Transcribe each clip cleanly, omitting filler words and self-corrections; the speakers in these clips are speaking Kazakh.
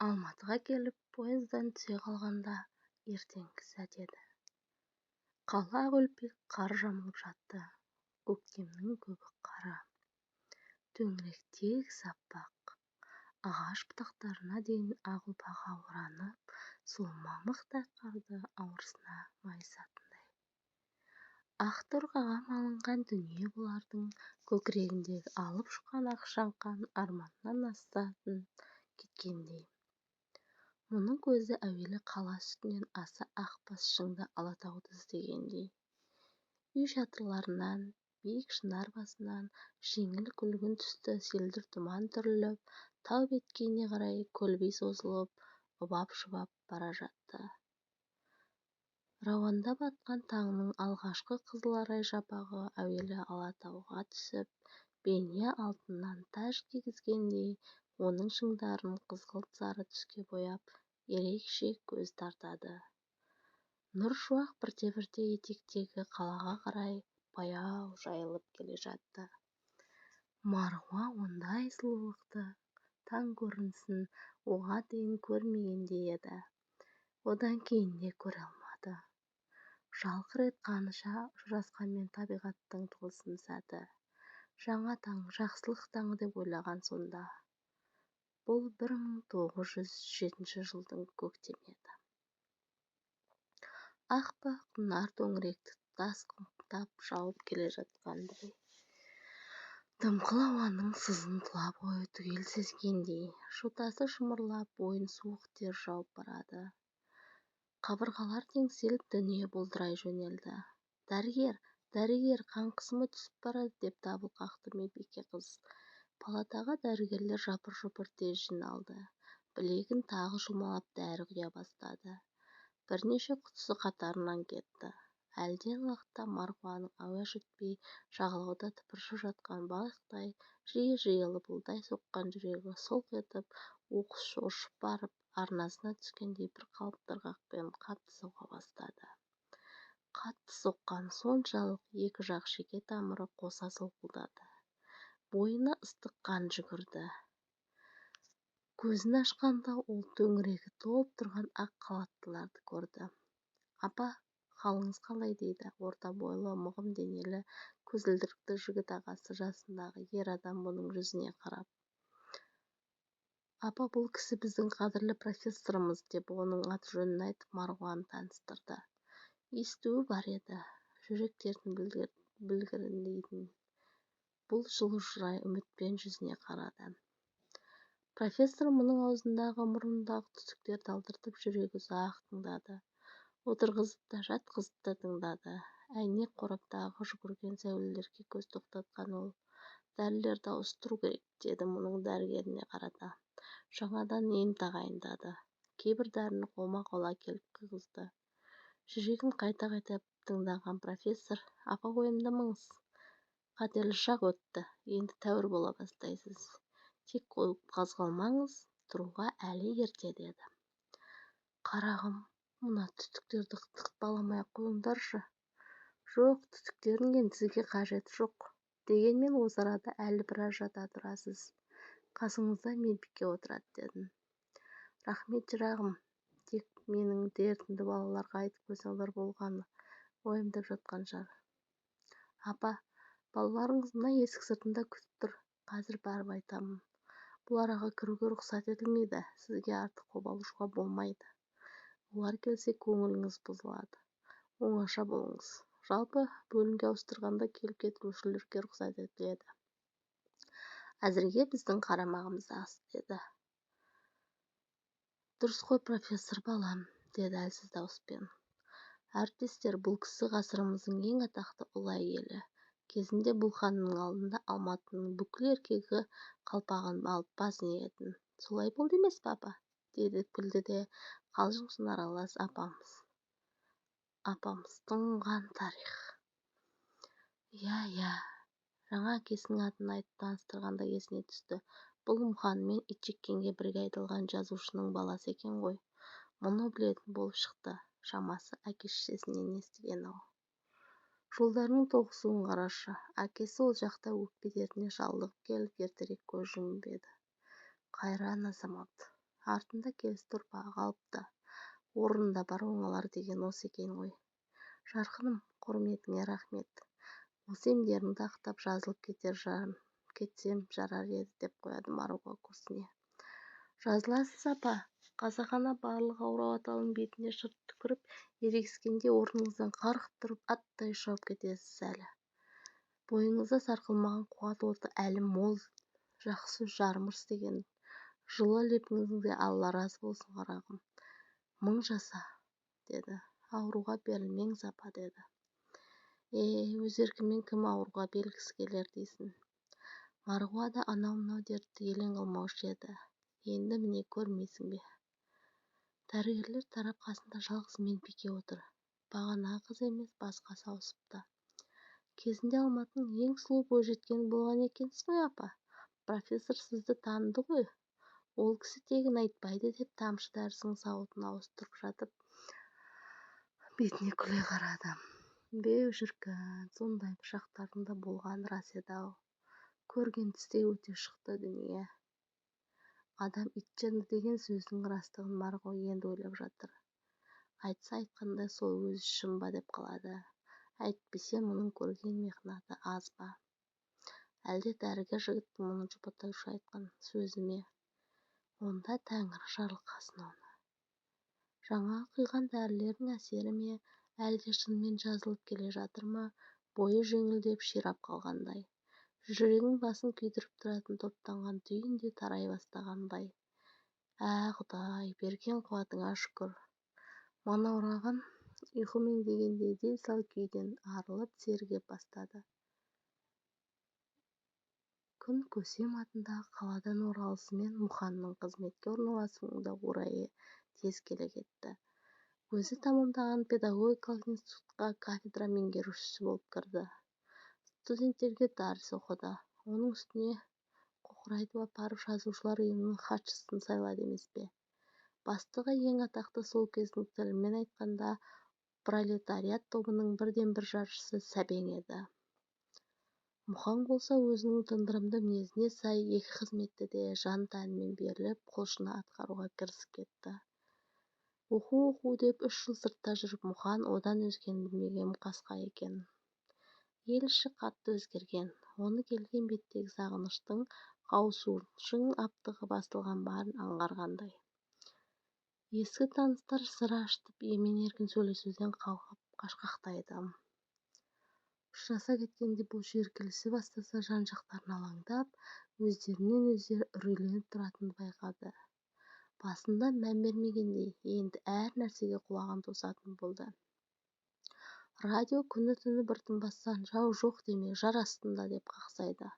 Алматыға келіп поездан түсе қалғанда ертеңгі сәт еді. Қала көлбей қар жамылып жатты. Көктемнің көбі қара. Төңіректегі аппақ. Ағаш бұтақтарына дейін ақ ұлпаға оранып, сол мамықтай қарды ауырсына майысатындай. Ақ торғаға малынған дүние бұлардың көкірегіндегі алып ұшқан ақ шаңқан арманнан асатын кеткендей. Мұның көзі әуелі қала үстінен аса ақ бас шыңды алатауды іздегендей. Үй шатырларынан, биік шынар басынан жеңіл күлгін түсті селдір тұман түріліп, тау беткейіне қарай көлбей созылып, ұбап-шұбап бара жатты. Рауандап атқан таңның алғашқы қызыл арай жапағы әуелі алатауға түсіп, бейне алтыннан таж кигізгендей, оның шыңдарын қызғылт сары түске бояп, ерекше көз тартады. Нұр шуақ бірте-бірте етектегі қалаға қарай баяу жайылып келе жатты. Марғуа ондай сұлулықты, таң көрінісін оған дейін көрмегендей еді. Одан кейін де көре алмады. Жалқы рет қаныша ұшырасқанмен табиғаттың тылсым сәті. Жаңа таң, жақсылық таңы деп ойлаған сонда. Бұл 1907 жылдың көктемі еді. Ақ-пақ нар төңіректі тұтас қымтап жауып келе жатқандай. Дымқыл ауаның сызын тұла бойы түгел сезгендей, жотасы шымырлап, бойын суық тер жауып барады. Қабырғалар теңселіп, дүние бұлдырай жөнелді. Дәрігер, қан қысымы түсіп барады деп дабыл қақты медбике қыз. Палатаға дәрігерлер жапыр-жұпыр тез жиналды. Білегін тағы жұмалап дәрі құя бастады. Бірнеше құтысы қатарынан кетті. Әлден уақытта Марғуаның ауа жетпей жағалауда тыпыршып жатқан балықтай жиі-жиі лыпылдай соққан жүрегі солқ етіп, оқыс ұшып барып, арнасына түскендей бір қалыпты тырғақпен қатты соға бастады. Қатты соққан соншалық екі жақ шеке тамыры қоса солқылдады. Бойына ыстық қан жүгірді. Көзін ашқанда ол төңірегі толып тұрған ақ халаттыларды көрді. Апа, қалыңыз қалай дейді орта бойлы, мығым денелі, көзілдірікті жігіт ағасы жасындағы ер адам бұның жүзіне қарап. Апа, бұл кісі біздің қадірлі профессорымыз деп оның аты-жөнін айтып Марғуаны таныстырды. Естуі бар еді, жүректерін білгіріндейтін. Бұл жылы жырай үмітпен жүзіне қарады. Профессор мұның аузындағы, мұрнындағы түтіктерді алдыртып жүрегі ұзақ тыңдады. Отырғызып та, жатқызып та тыңдады. Әйнек қораптағы жүгірген сәулелерге көз тоқтатқан ол. Дәрілерді ауыстыру керек, деді мұның дәрігеріне қарата. Жаңадан ем тағайындады. Кейбір дәріні қолма-қол әкеліп құйғызды. Жүрегін қайта-қайта тыңдаған профессор, апа уайымдамаңыз. Қатерлі шақ өтті, енді тәуір бола бастайсыз. Тек қозғалмаңыз, тұруға әлі ерте деді. Қарағым, мына түтіктерді тықпаламай қойыңдаршы. Жоқ, түтіктердің енді сізге қажеті жоқ. Дегенмен осы арада әлі біраз жата тұрасыз. Қасыңызда медбике отырады дедім. Рахмет жырағым, тек менің дертімді балаларға айтып қойсаңдар болғаны, уайымдап жатқан шығар. Апа, балаларыңыз мына есік сыртында күтіп тұр. Қазір барып айтамын. Бұл араға кіруге рұқсат етілмейді, сізге артық қобалжуға болмайды. Олар келсе көңіліңіз бұзылады. Оңаша болыңыз. Жалпы бөлімге ауыстырғанда келіп кетірушілерге рұқсат етіледі. Әзірге біздің қарамағымыздағысы деді. Дұрыс қой, профессор балам, деді әлсіз дауыспен. Әріптестер, бұл кісі ғасырымыздың ең атақты ұлы әйелі. Кезінде бұл ханның алдында Алматының бүкіл еркегі қалпағын алып басын иетін. Солай болды емес папа, деді күлді де қалжың аралас апамыз. Апамыз тұнған тарих. Я, жаңа әкесінің атын айтып таныстырғанда есіне түсті. Бұл мұханмен итжеккенге бірге айтылған жазушының баласы екен ғой. Мұны білетін болып шықты. Шамасы әке-шешесінен естіген-ау. Жолдарының тоғысуын қарашы. Әкесі ол жақта өкпе дертіне шалдығып келіп ертерек көз жұмып еді. Қайран азамат. артында келіс тұрпағы қалыпты. Орнында бар оңалар деген осы екен ғой. Жарқыным, құрметіңе рахмет. Осы емдеріңді ақтап жазылып кетсем жарар еді деп қояды Маруға күрсіне. Жазыласыз апа. Қасақана барлық ауру атаулының бетіне шырт түкіріп, ерегіскенде орныңыздан қарғып тұрып аттай шауып кетесіз әлі. Бойыңызда сарқылмаған қуат оты әлі мол, жақсы сөз жармырс деген жылы лепіңізде Алла разы болсын қарағым. Мың жаса, деді. Ауруға берілмеңіз апа, деді. Өз еркімен кім ауруға берілгісі келер дейсің. Марғуа да анау-мынау дертті елең қылмаушы еді. Енді міне көрмейсің бе. Дәрігерлер тарап қасында жалғыз медбике отыр. Бағана қыз емес, басқасы ауысыпты. Кезінде Алматының ең сұлу бойжеткені болған екенсіз ғой апа. Профессор сізді таныды ғой. Ол кісі тегін айтпайды деп тамшы дәрісінің сауытын ауыстырып жатып, бетіне күле қарады. Беу шіркін, сондай бір шақтардың да болған рас еді-ау. Көрген түсте өте шықты дүние. Адам ит жынды деген сөздің растығын Марго енді ойлап жатыр. Айтса айтқанда сол өзі шын ба деп қалады. Әйтпесе мұның көрген мехнаты аз ба. Әлде дәрігер жігіттің мұны жұбатушы айтқан сөзі ме? Онда Тәңір жарылқасын оны. Жаңа құйған дәрілердің әсері ме, әлде шынымен жазылып келе жатыр ма, бойы жеңілдеп ширап қалғандай. Жүрегің басын күйдіріп тұратын топтанған түйін де тарай бастағандай. Құдай, берген қуатыңа шүкір. Манаураған ұйқы меңдегенде дел сал күйден арылып сергіп бастады. Күн Көсем атындағы қаладан оралысымен Мұханның қызметке орналасуында орайы тез келе кетті. Өзі тамамдаған педагогикалық институтқа кафедра меңгерушісі болып кірді. Студенттерге дәріс оқыды. Оның үстіне Қоқырайтып апарып жазушылар ұйымының хатшысын сайлады емес пе. Бастығы ең атақты сол кездің тілімен айтқанда пролетариат тобының бірден-бір жаршысы Сәбең еді. Мұхан болса өзінің тындырымды мінезіне сай екі қызметті де жан-тәнімен беріліп, құлшына атқаруға кірісіп кетті. Оқу деп 3 жыл сыртта жүріп Мұхан одан өзгені білмеген қасқа екен. Ел іші қатты өзгерген. Оны келген беттегі сағыныштың қауысушың аптығы басылған барын аңғарғандай. Ескі таныстар сыр ашытып емен-еркін сөйлесуден қалқып қашқақтайды. Ұшыраса кеткенде бұл шүйіркелесе бастаса жан-жақтарын алаңдап, өздерінен өздері үрейленіп тұратынын байқады. Басында мән бермегендей, енді әр нәрсеге құлағын тосатын болды. Радио күні-түні бір тынбастан жау жоқ демей жар астында деп қақсайды.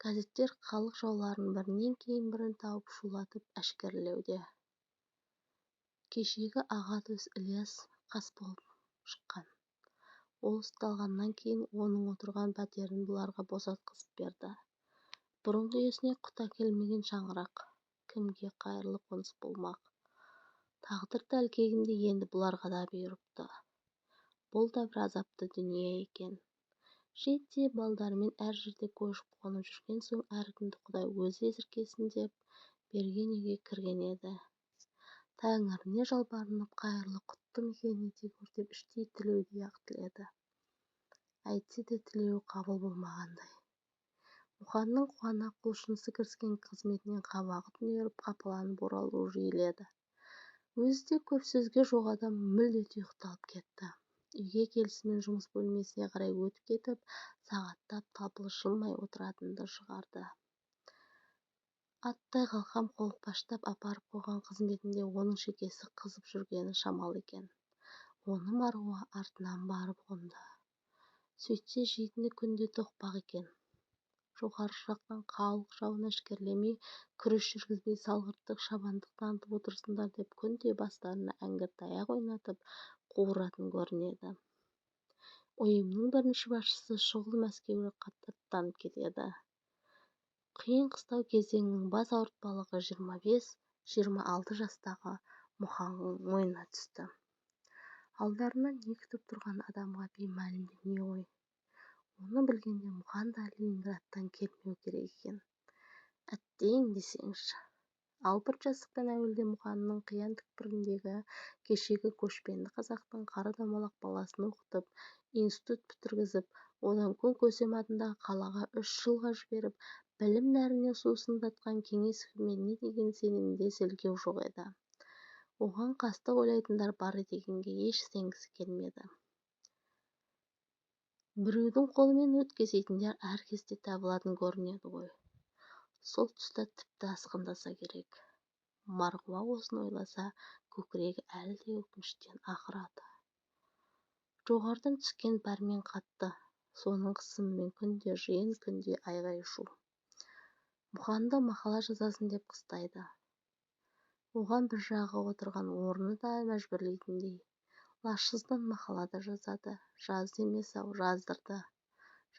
Газеттер халық жауларын бірінен кейін бірін тауып шулатып әшкерелеуде. Кешегі аға төс Ілияс қас болып шыққан. Ол ұсталғаннан кейін оның отырған пәтерін бұларға босатқызып берді. Бұрынғы иесіне құт әкелмеген шаңырақ кімге қайырлы қоныс болмақ. Тағдыр тәлкегінде енді бұларға да бұйырыпты. Бұл да бір азапты дүние екен. Жетте балдарымен әр жерде көшіп-қонып жүрген соң әркімді Құдай өзі есіркесін деп берген үйге кірген еді. Тәңіріне жалбарынып қайырлы құтты мекеніне тегір деп іштей тілеудей-ақ тіледі. Әйтсе де тілеуі қабыл болмағандай. Мұханның қуана құлшынысы кіріскен қызметінен қабағы түнеріп қапаланып оралуы жиіледі. Өзі де көп сөзге жоқ адам мүлде тұйықталып кетті. Үйге келісімен жұмыс бөлмесіне қарай өтіп кетіп, сағаттап табылжымай отыратынды шығарды. Аттай қалқам қолпаштап апарып қойған қызметінде оның шекесі қызып жүргені шамал екен. Оны Маруа артынан барып қонды. Сөйтсе жейтіні күнде тоқпақ екен. Жоғары жақтан халық жауын әшкерлемей, күрес жүргізбей салғырттық шабандық танытып отырсыңдар деп күнде бастарына әңгір таяқ ойнатып қуыратын көрінеді. Ұйымның бірінші басшысы шұғыл Мәскеуге аттанып кетеді. Қиын қыстау кезеңнің бас ауыртпалығы 25-26 жастағы Мұханның мойнына түсті. Алдарынан не күтіп тұрған адамға беймәлім дүние ғой. Оны білгенде Мұхан да Ленинградтан келмеу керек екен. Әттең десеңші. Ал бір жастықпен әуелде мұқанның қиян түкпіріндегі кешегі көшпенді қазақтың қара домалақ баласын оқытып, институт бітіргізіп, одан көсем атындағы қалаға 3 жылға жіберіп, білім нәріне сусындатқан кеңес үкіметіне деген сенімінде селкеу жоқ еді. Оған қастық ойлайтындар бар дегенге еш сенгісі келмеді. Біреудің қолымен өт кесетіндер әр кезде табылатын көрінеді ғой. Сол тұста тіпті асқындаса керек. Марғұла осыны ойласа, көкірегі әлі де өкініштен ақырады. Жоғарыдан түскен пәрмен қатты, соның қысымымен күнде жиын, күнде айғай-шу. Мұқанды мақала жазасын деп қыстайды. Оған бір жағы отырған орны да мәжбүрлейтіндей. Лажсыздан мақала да жазады. Жазды емес-ау, жаздырды.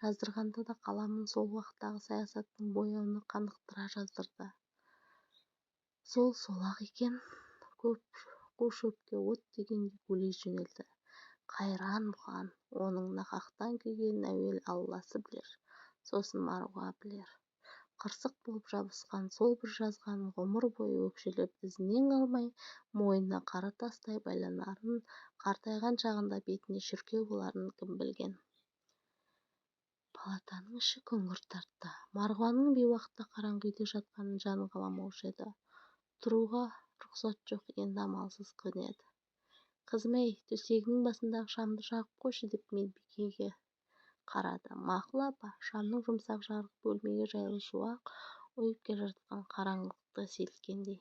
Жаздырғанда да қаламын сол уақыттағы саясаттың бояуына қанықтыра жаздырды. Сол-ақ екен, қу шөпке от дегенде гулей жөнелді. Қайран Мұқан, оның нақақтан күйгенін әуел Алласы білер, сосын Марғұла білер. Қырсық болып жабысқан сол бір жазғанын ғұмыр бойы өкшелеп ізінен қалмай, мойнына қара тастай байланарын, қартайған шағында бетіне шіркеу боларын кім білген. Палатаның іші күңгірт тартты. Марғұланың бейуақытта қараңғы үйде жатқанын жаны қаламаушы еді. Тұруға рұқсат жоқ, енді амалсыз көнеді. Қызым-ей, төсегінің басындағы шамды жағып қойшы деп медбикеге қарады. Мақұл апа. Шамның жұмсақ жарығы бөлмеге жайлы шуақ ойып келе жатқан қараңғылықты сейілткендей.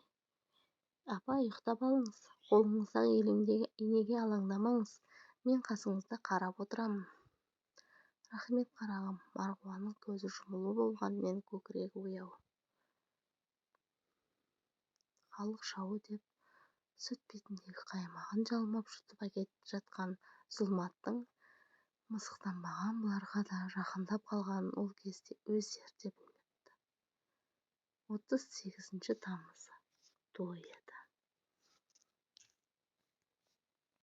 Апа, ұйықтап алыңыз. Қолыңыздағы инеге алаңдамаңыз. Мен қасыңызда қарап отырамын. Рахмет қарағым. Марғұланың көзі жұмулы болғанмен көкірегі ояу. Халық шауы деп сүт бетіндегі қаймағын жалмап жұтып әкетіп жатқан зұлматтың мысықтанбаған бұларға да жақындап қалғанын ол кезде өздері де білмепті. 38 тамызы той еді.